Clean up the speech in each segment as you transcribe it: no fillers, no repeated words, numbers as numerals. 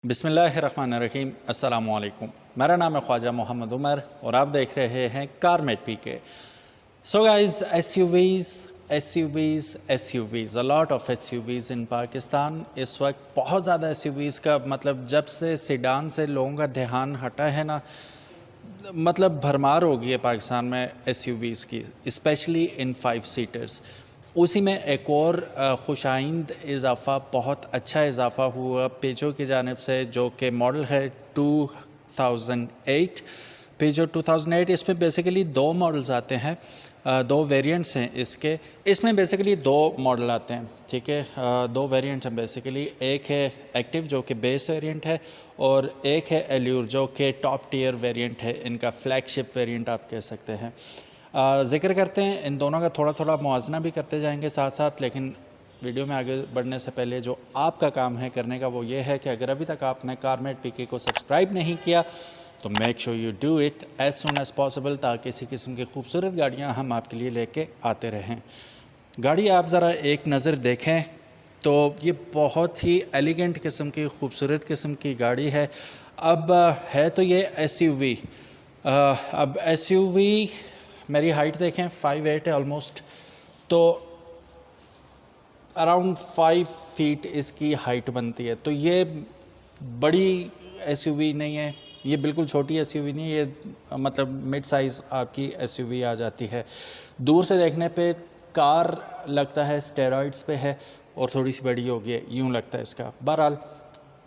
बिस्मिल्लाहिर्रहमानिर्रहीम अस्सलामु अलैकुम। मेरा नाम है ख्वाजा मोहम्मद उमर और आप देख रहे हैं Carmate PK. So guys, SUVs a lot of SUVs in Pakistan. इस वक्त बहुत ज़्यादा एसयूवीज़ का मतलब जब से सेडान से लोगों का ध्यान हटा है ना, मतलब भरमार हो गई है पाकिस्तान में एसयूवीज़ की, स्पेशली इन 5 सीटर्स। उसी में एक और खुशाइंद इजाफ़ा, बहुत अच्छा इजाफ़ा हुआ पेजो की जानिब से, जो कि मॉडल है 2008 पेजो 2008। इसमें बेसिकली 2 मॉडल्स आते हैं, 2 वेरिएंट्स हैं इसके। इसमें बेसिकली 2 मॉडल आते हैं, ठीक है। 2 वेरिएंट्स हैं बेसिकली। एक है एक्टिव जो कि बेस वेरिएंट है, और एक है एल्यूर जो कि टॉप टियर वेरिएंट है, इनका फ्लैगशिप वेरिएंट आप कह सकते हैं। ज़िक्र करते हैं इन दोनों का, थोड़ा थोड़ा मुआवजना भी करते जाएंगे साथ साथ। लेकिन वीडियो में आगे बढ़ने से पहले जो आपका काम है करने का, वो ये है कि अगर अभी तक आपने कारमेट पीके को सब्सक्राइब नहीं किया तो make sure you do it as soon as possible, ताकि इसी किस्म की खूबसूरत गाड़ियाँ हम आपके लिए लेके आते रहें। गाड़ी आप ज़रा एक नज़र देखें तो ये बहुत ही एलिगेंट किस्म की, खूबसूरत किस्म की गाड़ी है। अब है तो ये एसयूवी। अब एसयूवी, मेरी हाइट देखें 5'8" है ऑलमोस्ट, तो अराउंड 5 फीट इसकी हाइट बनती है। तो ये बड़ी एसयूवी नहीं है, ये बिल्कुल छोटी एसयूवी नहीं है, ये मतलब मिड साइज़ आपकी एसयूवी आ जाती है। दूर से देखने पे कार लगता है स्टेरॉइड्स पे है और थोड़ी सी बड़ी होगी है, यूँ लगता है इसका। बहरहाल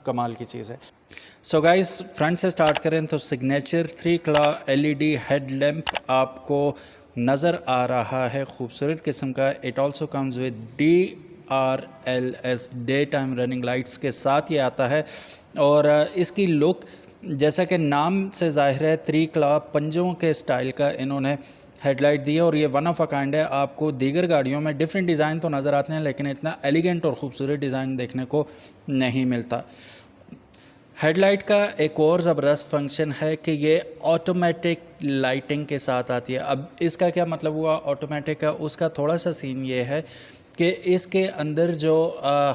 कमाल की चीज़ है। सो गाइस, फ्रंट से स्टार्ट करें तो सिग्नेचर 3 क्ला LED हेडलैम्प आपको नज़र आ रहा है, खूबसूरत किस्म का। It also comes with DRLS day time running lights के साथ ये आता है। और इसकी लुक जैसा कि नाम से ज़ाहिर है, 3 क्ला पंजों के स्टाइल का इन्होंने हेडलाइट दी है, और ये वन ऑफ अ काइंड है। आपको दीगर गाड़ियों में डिफरेंट डिज़ाइन तो नज़र आते हैं, लेकिन इतना एलिगेंट और ख़ूबसूरत डिज़ाइन देखने को नहीं मिलता। हेडलाइट का एक और ज़बरदस्त फंक्शन है कि ये ऑटोमेटिक लाइटिंग के साथ आती है। अब इसका क्या मतलब हुआ ऑटोमेटिक का? उसका थोड़ा सा सीन ये है कि इसके अंदर जो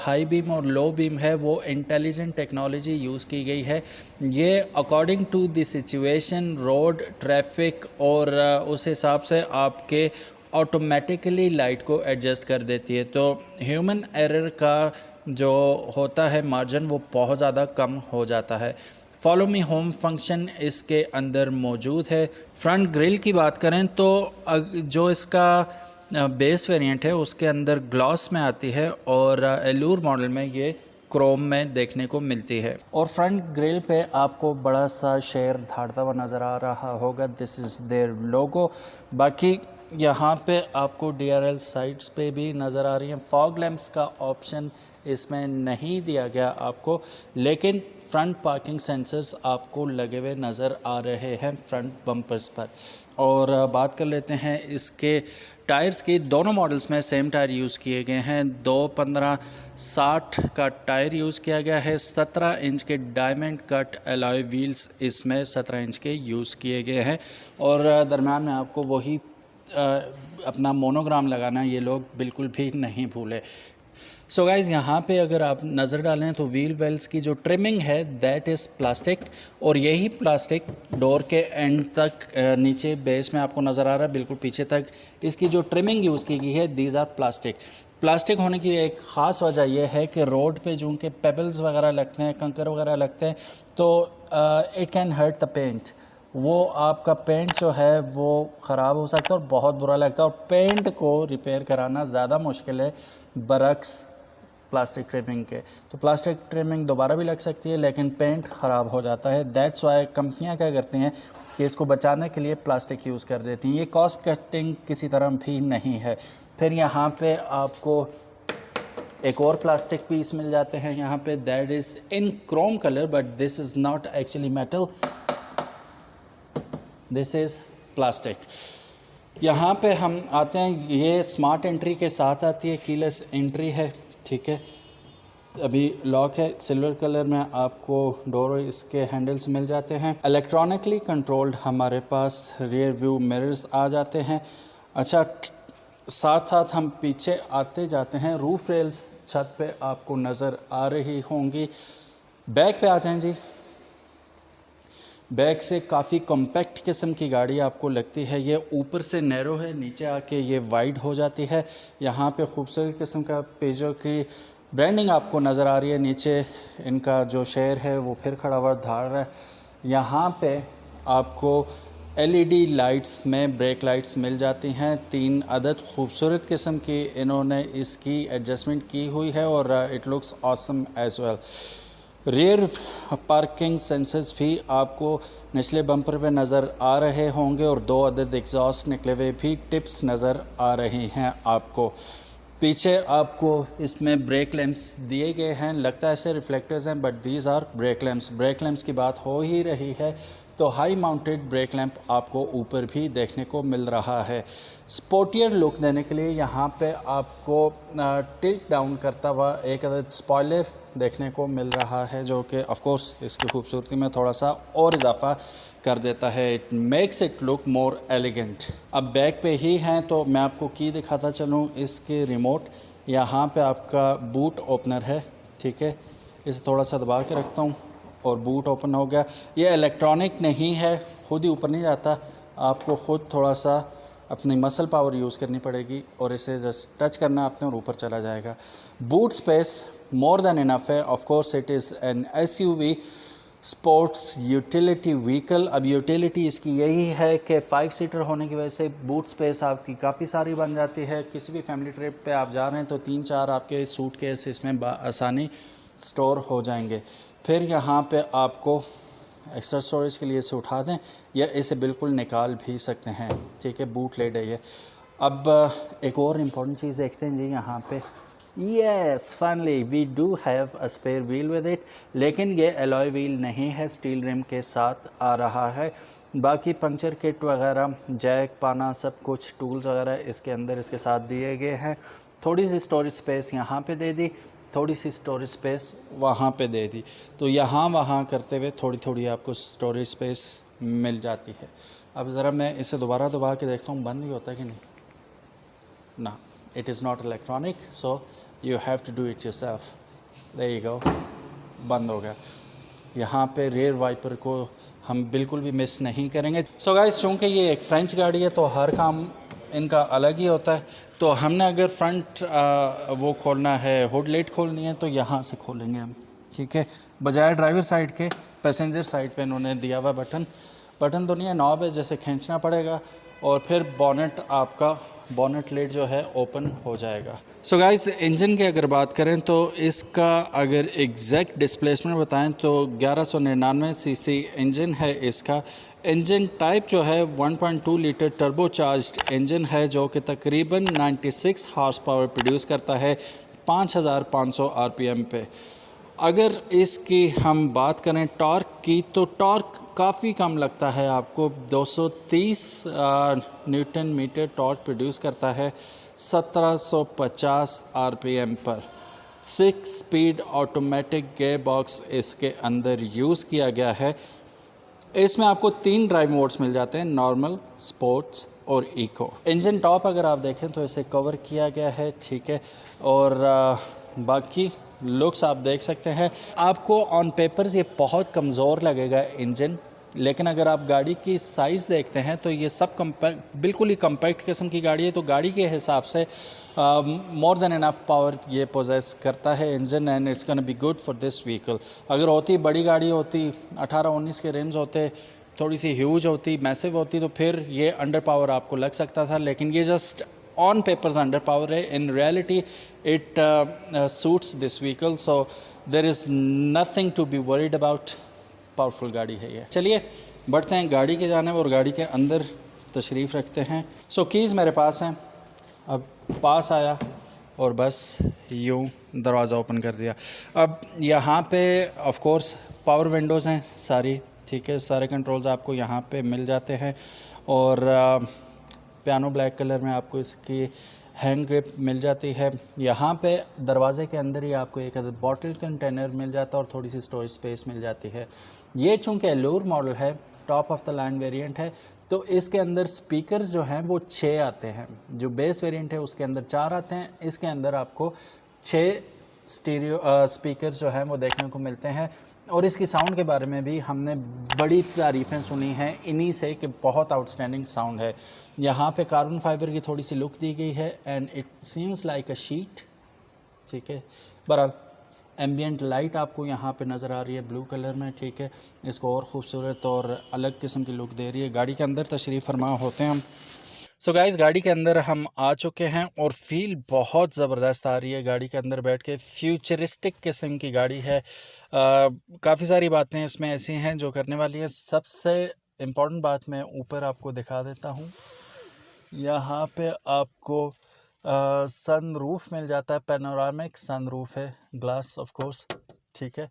हाई बीम और लो बीम है, वो इंटेलिजेंट टेक्नोलॉजी यूज़ की गई है। ये according to the situation, road, traffic और उस हिसाब से आपके ऑटोमेटिकली लाइट को एडजस्ट कर देती है। तो ह्यूमन एरर का जो होता है मार्जिन, वो बहुत ज़्यादा कम हो जाता है। फॉलो मी होम फंक्शन इसके अंदर मौजूद है। फ्रंट ग्रिल की बात करें तो जो इसका बेस वेरिएंट है उसके अंदर ग्लॉस में आती है, और एल्यूर मॉडल में ये क्रोम में देखने को मिलती है। और फ्रंट ग्रिल पे आपको बड़ा सा शेर धारता हुआ नज़र आ रहा होगा, दिस इज़ देयर लोगो। बाकी यहाँ पे आपको DRL साइड्स पे भी नज़र आ रही हैं। फॉग लैंप्स का ऑप्शन इसमें नहीं दिया गया आपको, लेकिन फ्रंट पार्किंग सेंसर्स आपको लगे हुए नज़र आ रहे हैं फ्रंट बम्पर्स पर। और बात कर लेते हैं इसके टायर्स की। दोनों मॉडल्स में सेम टायर यूज़ किए गए हैं। 2.15-60 का टायर यूज़ किया गया है। 17 इंच के डायमंड कट एलॉय व्हील्स इसमें 17 इंच के यूज़ किए गए हैं, और दरम्यान में आपको वही अपना मोनोग्राम लगाना ये लोग बिल्कुल भी नहीं भूले। सो गाइज़, यहाँ पे अगर आप नज़र डालें तो व्हील वेल्स की जो ट्रिमिंग है दैट इज़ प्लास्टिक, और यही प्लास्टिक डोर के एंड तक नीचे बेस में आपको नज़र आ रहा है, बिल्कुल पीछे तक इसकी जो ट्रिमिंग यूज़ की गई है, दीज आर प्लास्टिक। प्लास्टिक होने की एक ख़ास वजह यह है कि रोड पे जो उनके पेबल्स वगैरह लगते हैं, कंकर वगैरह लगते हैं, तो it can hurt the paint. वो आपका पेंट जो है वो ख़राब हो सकता है और बहुत बुरा लगता है, और पेंट को रिपेयर कराना ज़्यादा मुश्किल है बरक्स प्लास्टिक ट्रिमिंग के। तो प्लास्टिक ट्रिमिंग दोबारा भी लग सकती है, लेकिन पेंट ख़राब हो जाता है। दैट्स वाई कंपनियां क्या करती हैं कि इसको बचाने के लिए प्लास्टिक यूज़ कर देती हैं। ये कॉस्ट कटिंग किसी तरह भी नहीं है। फिर यहाँ पे आपको एक और प्लास्टिक पीस मिल जाते हैं यहाँ पे, that is in Chrome colour, but this is not actually metal, this is plastic. यहाँ पे हम आते हैं, ये स्मार्ट एंट्री के साथ आती है, कीलेस एंट्री है, ठीक है। अभी लॉक है, सिल्वर कलर में आपको डोर इसके हैंडल्स मिल जाते हैं। इलेक्ट्रॉनिकली कंट्रोल्ड हमारे पास रियर व्यू मिरर्स आ जाते हैं। अच्छा, साथ साथ हम पीछे आते जाते हैं, रूफ रेल्स छत पे आपको नज़र आ रही होंगी। बैक पे आ जाएं जी। बैक से काफ़ी कॉम्पैक्ट किस्म की गाड़ी आपको लगती है। ये ऊपर से नैरो है, नीचे आके ये वाइड हो जाती है। यहाँ पे खूबसूरत किस्म का पेजो की ब्रांडिंग आपको नज़र आ रही है। नीचे इनका जो शेयर है वो फिर खड़ा हुआ धार रहा है। यहाँ पे आपको एलईडी लाइट्स में ब्रेक लाइट्स मिल जाती हैं। 3 अदद खूबसूरत किस्म की इन्होंने इसकी एडजस्टमेंट की हुई है और it looks awesome as well. Rear parking sensors भी आपको निचले बम्पर पे नज़र आ रहे होंगे और 2 अदद एग्जॉस्ट निकले हुए भी टिप्स नज़र आ रहे हैं आपको। पीछे आपको इसमें ब्रेक लैंप्स दिए गए हैं, लगता है ऐसे रिफ्लेक्टर्स हैं but these are brake lamps. Brake lamps की बात हो ही रही है तो हाई माउंटेड ब्रेक लैंप आपको ऊपर भी देखने को मिल रहा है। स्पोर्टियर लुक देने के लिए यहाँ पे आपको टिल्ट डाउन करता हुआ एक अदद स्पॉयलर देखने को मिल रहा है, जो कि ऑफ कोर्स इसकी खूबसूरती में थोड़ा सा और इजाफा कर देता है। It makes it look more elegant. अब बैक पे ही हैं तो मैं आपको की दिखाता चलूँ। इसके रिमोट यहाँ पे आपका बूट ओपनर है, ठीक है। इसे थोड़ा सा दबा के रखता हूँ और बूट ओपन हो गया। ये इलेक्ट्रॉनिक नहीं है, खुद ही ऊपर नहीं जाता, आपको ख़ुद थोड़ा सा अपनी मसल पावर यूज़ करनी पड़ेगी और इसे जस्ट टच करना आपने और ऊपर चला जाएगा। Boot space more than enough है। Of course it is an SUV sports utility vehicle. अब यूटिलिटी इसकी यही है कि 5 सीटर होने की वजह से बूट स्पेस आपकी काफ़ी सारी बन जाती है। किसी भी फैमिली ट्रिप पे आप जा रहे हैं तो 3-4 आपके सूटकेस इसमें आसानी स्टोर हो जाएंगे। फिर यहाँ पे आपको एक्स्ट्रा स्टोरेज के लिए इसे उठा दें या इसे बिल्कुल निकाल भी सकते हैं, ठीक है। बूट लेट है ये। अब एक और इम्पॉर्टेंट चीज़ देखते हैं जी यहाँ पे। Yes finally we do have a spare wheel with it, लेकिन ये एलॉय व्हील नहीं है, स्टील रिम के साथ आ रहा है। बाकी पंक्चर किट वगैरह, जैक पाना, सब कुछ टूल्स वगैरह इसके अंदर इसके साथ दिए गए हैं। थोड़ी सी स्टोरेज स्पेस यहाँ पे दे दी, थोड़ी सी स्टोरेज स्पेस वहाँ पे दे दी, तो यहाँ वहाँ करते हुए थोड़ी थोड़ी आपको स्टोरेज स्पेस मिल जाती है। अब ज़रा मैं इसे दोबारा दबा के देखता हूँ बंद नहीं होता कि नहीं ना। It is not electronic so you have to do it yourself. There you go, बंद हो गया। यहाँ पे रेयर वाइपर को हम बिल्कुल भी मिस नहीं करेंगे। सो गाइस, चूँकि ये एक फ्रेंच गाड़ी है तो हर काम इनका अलग ही होता है। तो हमने अगर फ्रंट वो खोलना है, हुड लाइट खोलनी है तो यहाँ से खोलेंगे हम, ठीक है। बजाय ड्राइवर साइड के पैसेंजर साइड पे इन्होंने दिया हुआ बटन तो नहीं है, नॉब है, जैसे खींचना पड़ेगा और फिर बोनेट आपका बोनेट लिड जो है ओपन हो जाएगा। सो गाइस, इंजन की अगर बात करें तो इसका अगर एग्जैक्ट डिस्प्लेसमेंट बताएं तो 1199 सीसी इंजन है इसका। इंजन टाइप जो है 1.2 लीटर टर्बो चार्ज्ड इंजन है, जो कि तकरीबन 96 हॉर्स पावर प्रोड्यूस करता है 5500 आरपीएम पे। अगर इसकी हम बात करें टॉर्क की तो टॉर्क काफ़ी कम लगता है आपको, 230 न्यूटन मीटर टॉर्क प्रोड्यूस करता है 1750 आरपीएम पर। 6 स्पीड ऑटोमेटिक गेयर बॉक्स इसके अंदर यूज़ किया गया है। इसमें आपको 3 ड्राइव मोड्स मिल जाते हैं, नॉर्मल, स्पोर्ट्स और इको। इंजन टॉप अगर आप देखें तो इसे कवर किया गया है, ठीक है। और बाकी लुक्स आप देख सकते हैं। आपको ऑन पेपर्स ये बहुत कमज़ोर लगेगा इंजन, लेकिन अगर आप गाड़ी की साइज़ देखते हैं तो ये सब बिल्कुल ही कम्पैक्ट किस्म की गाड़ी है। तो गाड़ी के हिसाब से मोर देन इनफ पावर ये पोजेस करता है engine, and it's gonna be good for this vehicle. अगर होती बड़ी गाड़ी होती, 18-19 के रिम्स होते, थोड़ी सी ह्यूज होती, मैसिव होती, तो फिर ये अंडर पावर आपको लग सकता था। लेकिन ये just on papers under power है, in reality it suits this vehicle, so there is nothing to be worried about. Powerful गाड़ी है ये। चलिए बढ़ते हैं गाड़ी के जाने और गाड़ी के अंदर तशरीफ़ रखते हैं। सो कीज़ मेरे पास हैं। अब पास आया और बस यूँ दरवाज़ा ओपन कर दिया। अब यहाँ पे ऑफ कोर्स पावर विंडोज़ हैं सारी, ठीक है। सारे कंट्रोल्स आपको यहाँ पे मिल जाते हैं और पियानो ब्लैक कलर में आपको इसकी हैंड ग्रिप मिल जाती है। यहाँ पे दरवाज़े के अंदर ही आपको एक बॉटल कंटेनर मिल जाता है और थोड़ी सी स्टोरेज स्पेस मिल जाती है। ये चूँकि एलूर मॉडल है, top of the line variant है, तो इसके अंदर स्पीकर्स जो हैं वो 6 आते हैं। जो बेस वेरिएंट है उसके अंदर 4 आते हैं, इसके अंदर आपको 6 स्टीरियो स्पीकर्स जो हैं वो देखने को मिलते हैं। और इसकी साउंड के बारे में भी हमने बड़ी तारीफ़ें सुनी हैं इन्हीं से कि बहुत आउटस्टैंडिंग साउंड है। यहाँ पे कार्बन फाइबर की थोड़ी सी लुक दी गई है and it seems like a sheet, ठीक है। बहरहाल एम्बियंट लाइट आपको यहाँ पे नज़र आ रही है ब्लू कलर में, ठीक है। इसको और ख़ूबसूरत और अलग किस्म की लुक दे रही है। गाड़ी के अंदर तशरीफ़ फरमा होते हैं हम। सो गाइस, गाड़ी के अंदर हम आ चुके हैं और फील बहुत ज़बरदस्त आ रही है गाड़ी के अंदर बैठ के। फ्यूचरिस्टिक किस्म की गाड़ी है। काफ़ी सारी बातें इसमें ऐसी हैं जो करने वाली हैं। सबसे इम्पॉर्टेंट बात मैं ऊपर आपको दिखा देता हूँ। यहाँ पे आपको सन रूफ मिल जाता है, पैनोरामिक सन रूफ है, ग्लास ऑफ कोर्स, ठीक है।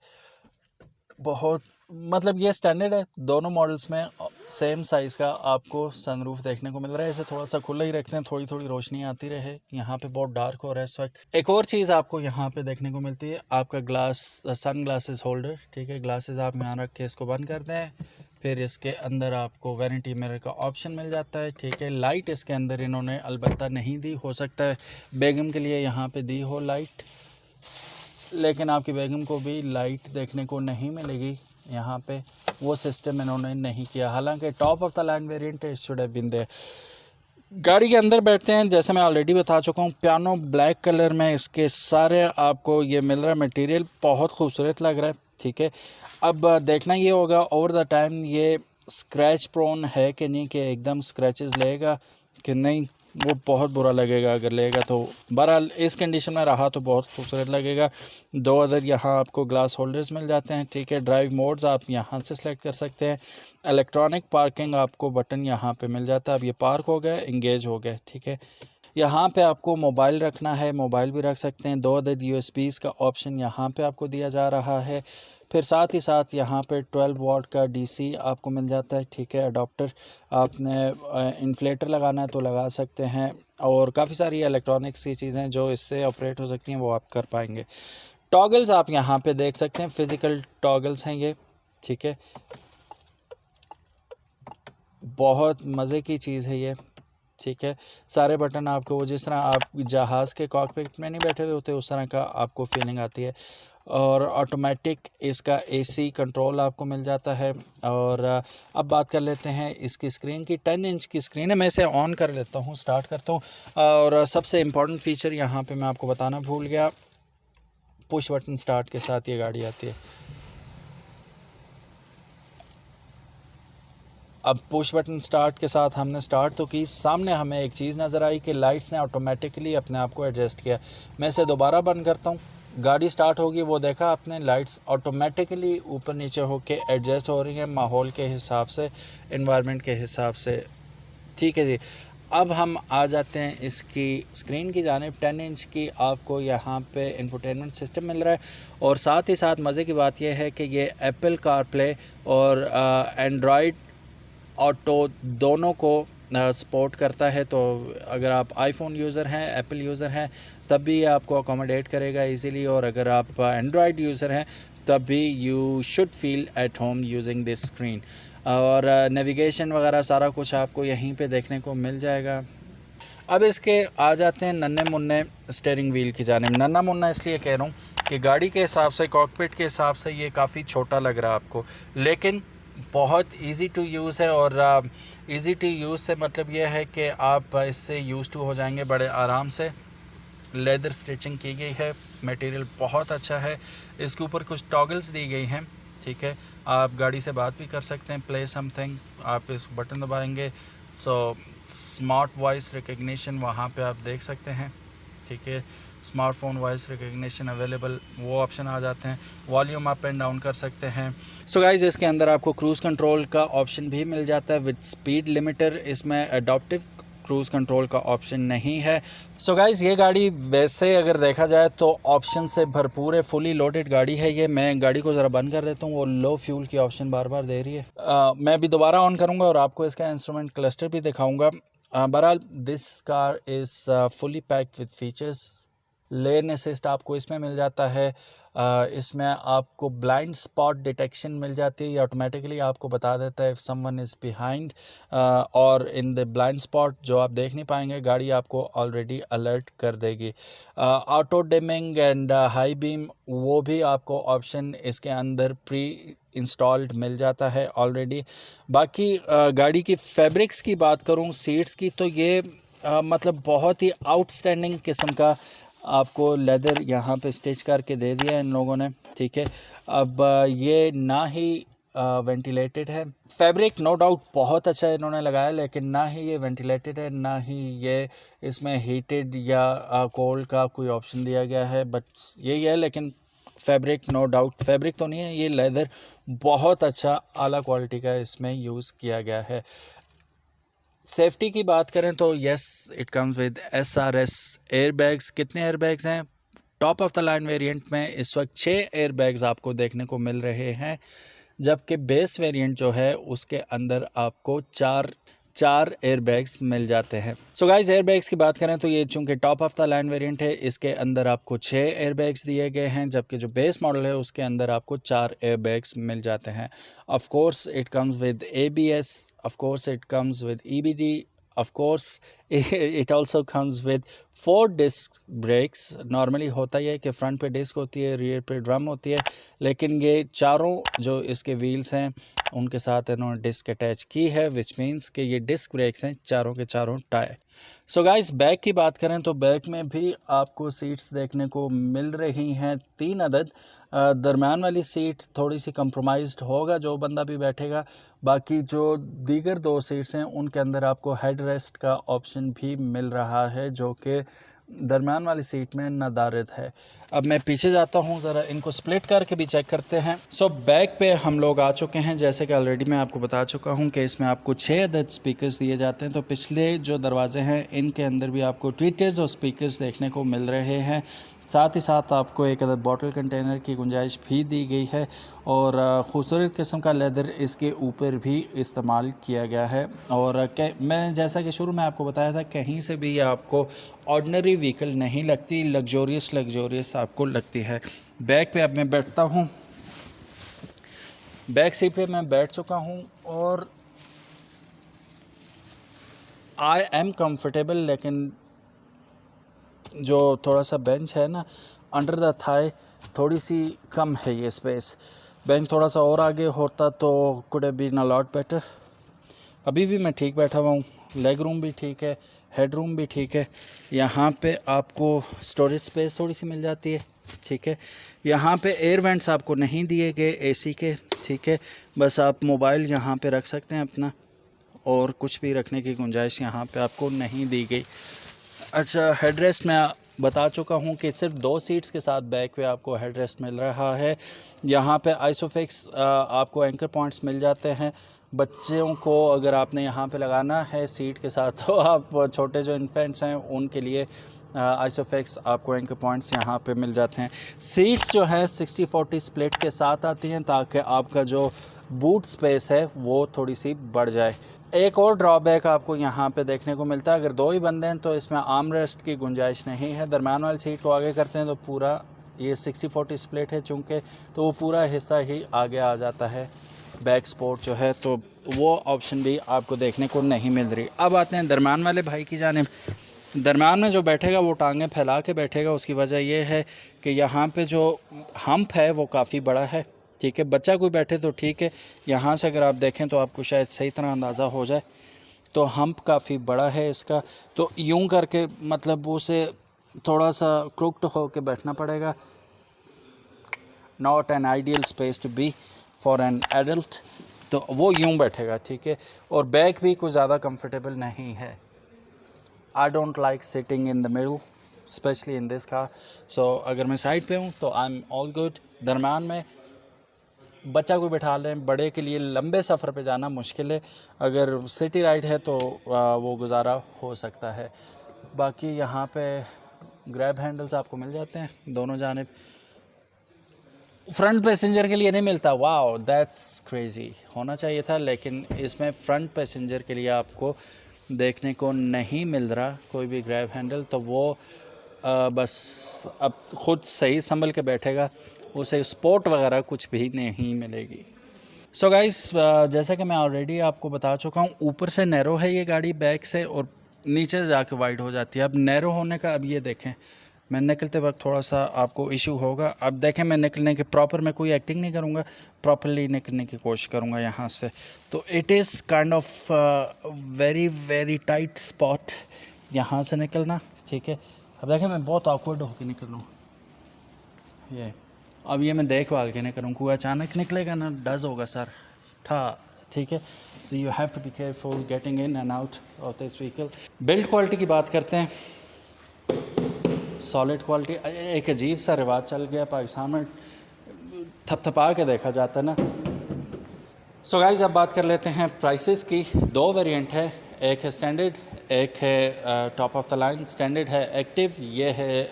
बहुत मतलब ये स्टैंडर्ड है, दोनों मॉडल्स में सेम साइज़ का आपको सनरूफ देखने को मिल रहा है। इसे थोड़ा सा खुला ही रखते हैं, थोड़ी थोड़ी रोशनी आती रहे। यहाँ पे बहुत डार्क हो रहा है इस वक्त। एक और चीज़ आपको यहाँ पे देखने को मिलती है, आपका ग्लास सन ग्लासेस होल्डर, ठीक है। ग्लासेस आप यहाँ रख के इसको बंद करते हैं, फिर इसके अंदर आपको वैनिटी मिरर का ऑप्शन मिल जाता है, ठीक है। लाइट इसके अंदर इन्होंने अलबत्ता नहीं दी, हो सकता है बेगम के लिए यहाँ पे दी हो लाइट, लेकिन आपकी बेगम को भी लाइट देखने को नहीं मिलेगी यहाँ पे, वो सिस्टम इन्होंने नहीं किया। हालांकि top of the line variant it should have been there. गाड़ी के अंदर बैठते हैं, जैसे मैं ऑलरेडी बता चुका हूँ, पियानो ब्लैक कलर में इसके सारे आपको ये मिल रहा है मटेरियल, बहुत खूबसूरत लग रहा है, ठीक है। अब देखना ये होगा ओवर द टाइम ये स्क्रैच प्रोन है कि नहीं, कि एकदम स्क्रैचेस लेगा कि नहीं, वो बहुत बुरा लगेगा अगर लेगा तो। बहरहाल इस कंडीशन में रहा तो बहुत खूबसूरत लगेगा। 2 अदर यहाँ आपको ग्लास होल्डर्स मिल जाते हैं, ठीक है। ड्राइव मोड्स आप यहाँ से सेलेक्ट कर सकते हैं। इलेक्ट्रॉनिक पार्किंग आपको बटन यहाँ पे मिल जाता है। अब ये पार्क हो गया, इंगेज हो गया, ठीक है। यहाँ पे आपको मोबाइल रखना है, मोबाइल भी रख सकते हैं। 2 अदर USBs का ऑप्शन यहाँ पे आपको दिया जा रहा है। फिर साथ ही साथ यहाँ पे 12 वाट का DC आपको मिल जाता है, ठीक है। अडॉप्टर आपने इन्फ्लेटर लगाना है तो लगा सकते हैं, और काफ़ी सारी इलेक्ट्रॉनिक्स की चीज़ें जो इससे ऑपरेट हो सकती हैं वो आप कर पाएंगे। टॉगल्स आप यहाँ पे देख सकते हैं, फिज़िकल टॉगल्स हैं ये, ठीक है। बहुत मज़े की चीज़ है ये, ठीक है। सारे बटन आपको वो जिस तरह आप जहाज़ के कॉकपिट में नहीं बैठे हुए होते उस तरह का आपको फीलिंग आती है। और ऑटोमेटिक इसका AC कंट्रोल आपको मिल जाता है। और अब बात कर लेते हैं इसकी स्क्रीन की। 10 इंच की स्क्रीन है। मैं इसे ऑन कर लेता हूँ, स्टार्ट करता हूँ। और सबसे इम्पॉर्टेंट फ़ीचर यहाँ पे मैं आपको बताना भूल गया, पुश बटन स्टार्ट के साथ ये गाड़ी आती है। अब पुश बटन स्टार्ट के साथ हमने स्टार्ट तो की, सामने हमें एक चीज़ नज़र आई कि लाइट्स ने ऑटोमेटिकली अपने आप को एडजस्ट किया। मैं इसे दोबारा बंद करता हूँ, गाड़ी स्टार्ट होगी, वो देखा आपने, लाइट्स ऑटोमेटिकली ऊपर नीचे होके एडजस्ट हो रही हैं माहौल के हिसाब से, एनवायरनमेंट के हिसाब से, ठीक है जी। अब हम आ जाते हैं इसकी स्क्रीन की जानिब। 10 इंच की आपको यहाँ पे इंफोटेनमेंट सिस्टम मिल रहा है, और साथ ही साथ मज़े की बात यह है कि ये एप्पल कारप्ले और एंड्रॉयड ऑटो दोनों को सपोर्ट करता है। तो अगर आप आईफोन यूज़र हैं, एप्पल यूज़र हैं, तब भी आपको अकोमोडेट करेगा इजीली, और अगर आप एंड्रॉयड यूज़र हैं तब भी you should feel at home using this screen. और नेविगेशन वगैरह सारा कुछ आपको यहीं पे देखने को मिल जाएगा। अब इसके आ जाते हैं नन्हे मुन्ने स्टीयरिंग व्हील की जानिब। नन्हा मुन्ना इसलिए कह रहा हूँ कि गाड़ी के हिसाब से, कॉकपिट के हिसाब से ये काफ़ी छोटा लग रहा है आपको, लेकिन बहुत इजी टू यूज़ है। और इजी टू यूज़ से मतलब ये है कि आप इससे यूज़ टू हो जाएंगे बड़े आराम से। लेदर स्टिचिंग की गई है, मटेरियल बहुत अच्छा है। इसके ऊपर कुछ टॉगल्स दी गई हैं, ठीक है। आप गाड़ी से बात भी कर सकते हैं, प्ले समथिंग, आप इस बटन दबाएंगे सो स्मार्ट वॉइस रिकग्निशन वहाँ पे आप देख सकते हैं, ठीक है। स्मार्टफोन वॉइस रिकग्निशन अवेलेबल, वो ऑप्शन आ जाते हैं। वॉल्यूम अप एंड डाउन कर सकते हैं। सो गाइस, इसके अंदर आपको क्रूज़ कंट्रोल का ऑप्शन भी मिल जाता है विद स्पीड लिमिटर। इसमें एडॉप्टिव क्रूज़ कंट्रोल का ऑप्शन नहीं है। सो गाइस, ये गाड़ी वैसे अगर देखा जाए तो ऑप्शन से भरपूर है, फुली लोडेड गाड़ी है ये। मैं गाड़ी को ज़रा बंद कर देता हूँ, वो लो फ्यूल की ऑप्शन बार बार दे रही है। मैं अभी दोबारा ऑन करूँगा और आपको इसका इंस्ट्रूमेंट क्लस्टर भी दिखाऊँगा। बहरहाल this car is fully packed with features. Lane assist आपको इसमें मिल जाता है। इसमें आपको ब्लाइंड स्पॉट डिटेक्शन मिल जाती है, ये ऑटोमेटिकली आपको बता देता है इफ़ समवन इज़ बिहाइंड और इन द ब्लाइंड स्पॉट जो आप देख नहीं पाएंगे, गाड़ी आपको ऑलरेडी अलर्ट कर देगी। Auto dimming and high beam, वो भी आपको ऑप्शन इसके अंदर प्री इंस्टॉल्ड मिल जाता है ऑलरेडी। बाकी गाड़ी की फैब्रिक्स की बात करूं, सीट्स की, तो ये मतलब बहुत ही आउटस्टैंडिंग किस्म का आपको लेदर यहाँ पे स्टिच करके दे दिया है इन लोगों ने, ठीक है। अब ये ना ही वेंटिलेटेड है, फैब्रिक नो डाउट बहुत अच्छा इन्होंने लगाया, लेकिन ना ही ये वेंटिलेटेड है, ना ही ये इसमें हीटेड या कोल्ड का कोई ऑप्शन दिया गया है, बट यही है। लेकिन फैब्रिक नो डाउट, फैब्रिक तो नहीं है, ये लेदर बहुत अच्छा आला क्वालिटी का इसमें यूज़ किया गया है। सेफ्टी की बात करें तो yes, it comes with SRS airbags. कितने एयरबैग्स हैं? Top of the line variant में इस वक्त 6 एयरबैग्स आपको देखने को मिल रहे हैं, जबकि बेस वेरिएंट जो है उसके अंदर आपको चार एयरबैग्स मिल जाते हैं। सो गाइस, एयरबैग्स की बात करें तो ये चूंकि top of the line variant है, इसके अंदर आपको 6 एयरबैग्स दिए गए हैं, जबकि जो बेस मॉडल है उसके अंदर आपको 4 एयरबैग्स मिल जाते हैं। Of course it comes with ABS, of course it comes with EBD, of course it also comes with 4 disc brakes. Normally होता ही है कि फ्रंट पे डिस्क होती है, रियर पे ड्रम होती है, लेकिन ये चारों जो इसके व्हील्स हैं उनके साथ इन्होंने डिस्क अटैच की है, विच मीन्स कि ये डिस्क ब्रेक्स हैं चारों के चारों टायर। सो गाइस, बैक की बात करें तो बैक में भी आपको सीट्स देखने को मिल रही हैं 3 अदद। दरम्यान वाली सीट थोड़ी सी कंप्रोमाइज्ड होगा जो बंदा भी बैठेगा, बाकी जो दीगर 2 सीट्स हैं उनके अंदर आपको हेड रेस्ट का ऑप्शन भी मिल रहा है, जो कि दरम्यान वाली सीट में नदारद है। अब मैं पीछे जाता हूँ, ज़रा इनको स्प्लिट करके भी चेक करते हैं। सो बैक पे हम लोग आ चुके हैं। जैसे कि ऑलरेडी मैं आपको बता चुका हूँ कि इसमें आपको 6 अदद स्पीकर्स दिए जाते हैं, तो पिछले जो दरवाजे हैं इनके अंदर भी आपको ट्वीटर्स और स्पीकर्स देखने को मिल रहे हैं। साथ ही साथ आपको एक अदद बॉटल कंटेनर की गुंजाइश भी दी गई है, और ख़ूबसूरत किस्म का लेदर इसके ऊपर भी इस्तेमाल किया गया है। और मैं जैसा कि शुरू में आपको बताया था, कहीं से भी ये आपको ऑर्डिनरी व्हीकल नहीं लगती, लग्जोरियस आपको लगती है। बैक पे अब मैं बैठता हूँ, बैक सीट पे मैं बैठ चुका हूँ और आई एम कंफर्टेबल, लेकिन जो थोड़ा सा बेंच है ना अंडर द थाई, थोड़ी सी कम है ये स्पेस। बेंच थोड़ा सा और आगे होता तो could have been a lot better. अभी भी मैं ठीक बैठा हुआ हूँ, लेग रूम भी ठीक है, हेड रूम भी ठीक है। यहाँ पे आपको स्टोरेज स्पेस थोड़ी सी मिल जाती है, ठीक है। यहाँ पे एयर वेंट्स आपको नहीं दिए गए AC के, ठीक है। बस आप मोबाइल यहाँ पे रख सकते हैं अपना, और कुछ भी रखने की गुंजाइश यहाँ पे आपको नहीं दी गई। अच्छा, हेडरेस्ट मैं बता चुका हूँ कि सिर्फ 2 सीट्स के साथ बैक पे आपको हेडरेस्ट मिल रहा है। यहाँ पे आइसोफिक्स आपको एंकर पॉइंट्स मिल जाते हैं। बच्चों को अगर आपने यहाँ पे लगाना है सीट के साथ, तो आप छोटे जो इन्फेंट्स हैं उनके लिए आइसोफिक्स आपको एंकर पॉइंट्स यहाँ पे मिल जाते हैं। सीट्स जो है 60-40 स्प्लिट के साथ आती हैं, ताकि आपका जो बूट स्पेस है वो थोड़ी सी बढ़ जाए। एक और ड्रॉबैक आपको यहाँ पे देखने को मिलता है, अगर 2 ही बंदे हैं तो इसमें आर्म रेस्ट की गुंजाइश नहीं है। दरम्यान वाली सीट को आगे करते हैं तो पूरा ये 60-40 स्प्लिट है चूँकि, तो वो पूरा हिस्सा ही आगे आ जाता है बैक सपोर्ट जो है, तो वो ऑप्शन भी आपको देखने को नहीं मिल रही। अब आते हैं दरम्यान वाले भाई की जानिब। दरम्यान में जो बैठेगा वो टांगें फैला के बैठेगा। उसकी वजह ये है कि यहाँ पे जो हम्प है वो काफ़ी बड़ा है, ठीक है। बच्चा कोई बैठे तो ठीक है, यहाँ से अगर आप देखें तो आपको शायद सही तरह अंदाज़ा हो जाए, तो हम्प काफ़ी बड़ा है इसका, तो यूं करके मतलब उसे थोड़ा सा क्रुक्ड होके बैठना पड़ेगा। Not an ideal space to be for an adult, तो वो यूं बैठेगा, ठीक है। और बैक भी कोई ज़्यादा कंफर्टेबल नहीं है। I don't like sitting in the middle, specially in this car. So अगर मैं साइड पे हूँ तो आई एम ऑल गुड। दरम्यान में बच्चा को बैठा लें, बड़े के लिए लंबे सफ़र पे जाना मुश्किल है, अगर सिटी राइड है तो वो गुजारा हो सकता है। बाकी यहाँ पे ग्रैब हैंडल्स आपको मिल जाते हैं दोनों जानिब। फ्रंट पैसेंजर के लिए नहीं मिलता, वाओ दैट्स क्रेज़ी, होना चाहिए था, लेकिन इसमें फ्रंट पैसेंजर के लिए आपको देखने को नहीं मिल रहा कोई भी ग्रैब हैंडल। तो वो बस अब ख़ुद सही संभल के बैठेगा, उसे स्पोर्ट वगैरह कुछ भी नहीं मिलेगी। सो गाइस, जैसा कि मैं ऑलरेडी आपको बता चुका हूँ, ऊपर से नैरो है ये गाड़ी बैक से, और नीचे से जाके वाइड हो जाती है। अब नैरो होने का, अब ये देखें, मैं निकलते वक्त थोड़ा सा आपको इशू होगा। अब देखें, मैं निकलने के प्रॉपर मैं कोई एक्टिंग नहीं करूँगा, प्रॉपरली निकलने की कोशिश करूँगा यहाँ से। तो it is kind of very very tight spot यहाँ से निकलना, ठीक है। अब देखें, मैं बहुत ऑकवर्ड होकर निकल रहा हूँ ये। अब ये मैं देखभाल के नहीं करूँ, कोई अचानक निकलेगा ना, डज होगा सर था, ठीक है। तो you have to be careful getting in and out of this vehicle. Build quality की बात करते हैं, सॉलिड क्वालिटी। एक अजीब सा रिवाज चल गया पाकिस्तान में, थपथपा के देखा जाता है ना। सो गाइस, अब बात कर लेते हैं प्राइसेस की। 2 वेरिएंट है, एक है स्टैंडर्ड, एक है top of the line. Standard है एक्टिव, ये है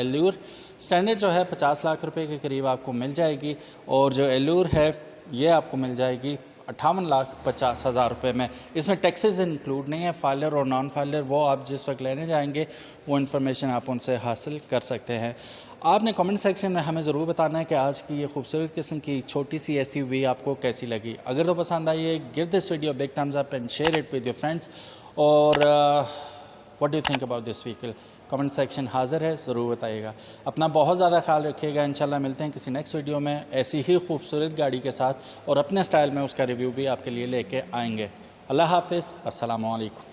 एल्यूर। स्टैंडर्ड जो है 50 लाख रुपए के करीब आपको मिल जाएगी, और जो एल्यूर है ये आपको मिल जाएगी 58,50,000 रुपये में। इसमें टैक्सेस इंक्लूड नहीं है, फाइलर और नॉन फाइलर वो आप जिस वक्त लेने जाएंगे वो इन्फॉर्मेशन आप उनसे हासिल कर सकते हैं। आपने कमेंट सेक्शन में हमें ज़रूर बताना है कि आज की ये खूबसूरत किस्म की छोटी सी SUV आपको कैसी लगी। अगर तो पसंद आई है, give this video big thumbs up and share it with your friends. और what do you think about this vehicle, comment section हाज़िर है, ज़रूर बताइएगा। अपना बहुत ज़्यादा ख्याल रखिएगा। इंशाल्लाह मिलते हैं किसी नेक्स्ट वीडियो में ऐसी ही खूबसूरत गाड़ी के साथ, और अपने स्टाइल में उसका रिव्यू भी आपके लिए लेके आएंगे। अल्लाह हाफ़िज़, अस्सलामु अलैकुम।